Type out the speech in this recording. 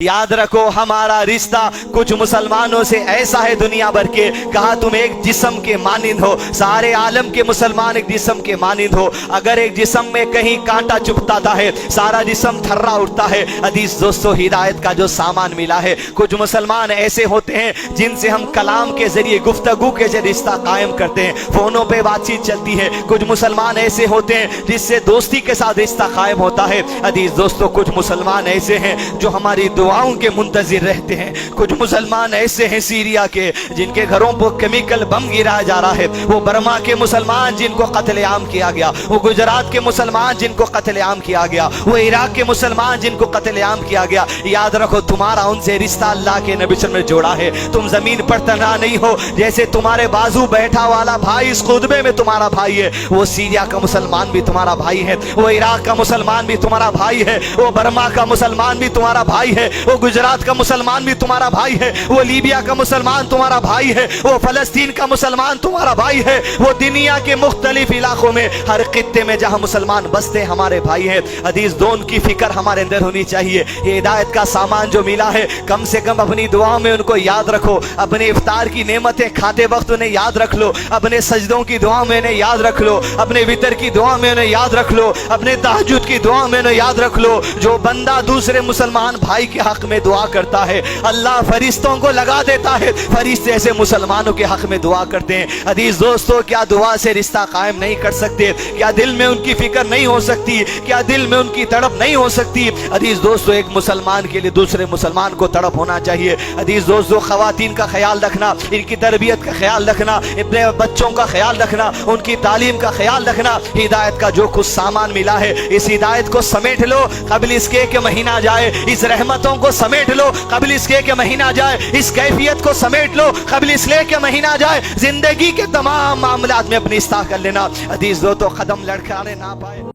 याद रखो हमारा रिश्ता कुछ मुसलमानों से ऐसा है दुनिया भर के, कहा तुम एक जिस्म के मानिंद हो, सारे आलम के मुसलमान एक जिस्म के मानिंद हो। अगर एक जिस्म में कहीं कांटा चुभता है सारा जिस्म थर्रा उठता है। हदीस दोस्तों, हिदायत का जो सामान मिला है, कुछ मुसलमान ऐसे होते हैं जिनसे हम कलाम के जरिए गुफ्तगू के जरिए रिश्ता कायम करते हैं, फोनों पे बातचीत चलती है। कुछ मुसलमान ऐसे होते हैं जिससे दोस्ती के साथ रिश्ता कायम होता है। हदीस दोस्तों, कुछ मुसलमान ऐसे हैं जो हमारी दुआओं के मुंतजिर रहते हैं। कुछ मुसलमान ऐसे हैं सीरिया के जिनके घरों पर केमिकल बम गिराया जा रहा है, वो बर्मा के मुसलमान जिनको कत्लेआम किया गया, वो गुजरात के मुसलमान जिनको कत्लेआम किया गया, वो इराक के मुसलमान जिनको कत्लेआम किया गया। याद रखो तुम्हारा उनसे रिश्ता अल्लाह के नबी में जोड़ा है। तुम जमीन पर तना नहीं हो, जैसे तुम्हारे बाजू बैठा वाला भाई इस खुतबे में तुम्हारा भाई है, वो सीरिया का मुसलमान भी तुम्हारा भाई है, वो इराक का मुसलमान भी तुम्हारा भाई है, वो बर्मा का मुसलमान भी तुम्हारा भाई है, वो गुजरात का मुसलमान भी तुम्हारा भाई है, वो लीबिया का मुसलमान तुम्हारा भाई है, वो फलस्तीन का मुसलमान तुम्हारा भाई है, वो दुनिया के मुख्तलिफ इलाकों में हर खित्ते में जहां मुसलमान बसते हमारे भाई हैं। हदीस दोनों की फिक्र हमारे अंदर होनी चाहिए। ये हिदायत का सामान जो मिला है, कम से कम अपनी दुआओं में उनको याद रखो, अपने इफ्तार की नेमतें खाते वक्त उन्हें याद रख लो, अपने सजदों की दुआ में उन्हें याद रख लो, अपने वितर की दुआ में उन्हें याद रख लो, अपने तहज्जुद की दुआ में उन्हें याद रख लो। जो बंदा दूसरे मुसलमान भाई के हक में दुआ करता है, अल्लाह फरिश्तों को लगा देता है, फरिश्ते ऐसे मुसलमानों के हक में दुआ करते हैं। हदीस दोस्तों, क्या दुआ से रिश्ता कायम नहीं कर सकते? क्या दिल में उनकी फिक्र नहीं हो सकती? क्या दिल में उनकी तड़प नहीं हो सकती? हदीस दोस्तों, एक मुसलमान के लिए दूसरे मुसलमान को तड़प होना चाहिए। हदीस दोस्तों, खवातीन का ख्याल रखना, इनकी तरबियत का ख्याल रखना, अपने बच्चों का ख्याल रखना, उनकी तालीम का ख्याल रखना। हिदायत का जो कुछ सामान मिला है, इस हिदायत को समेट लो कबल इसके कि महीना जाए, इस रहमतों को समेट लो कबल इसके कि महीना जाए, इस कैफियत को समेट लो कबल इसलिए कि महीना जाए। जिंदगी के तमाम मामलात में अपनी इस्लाह कर लेना। हदीस दो तो कदम लड़खड़ाने ना पाए।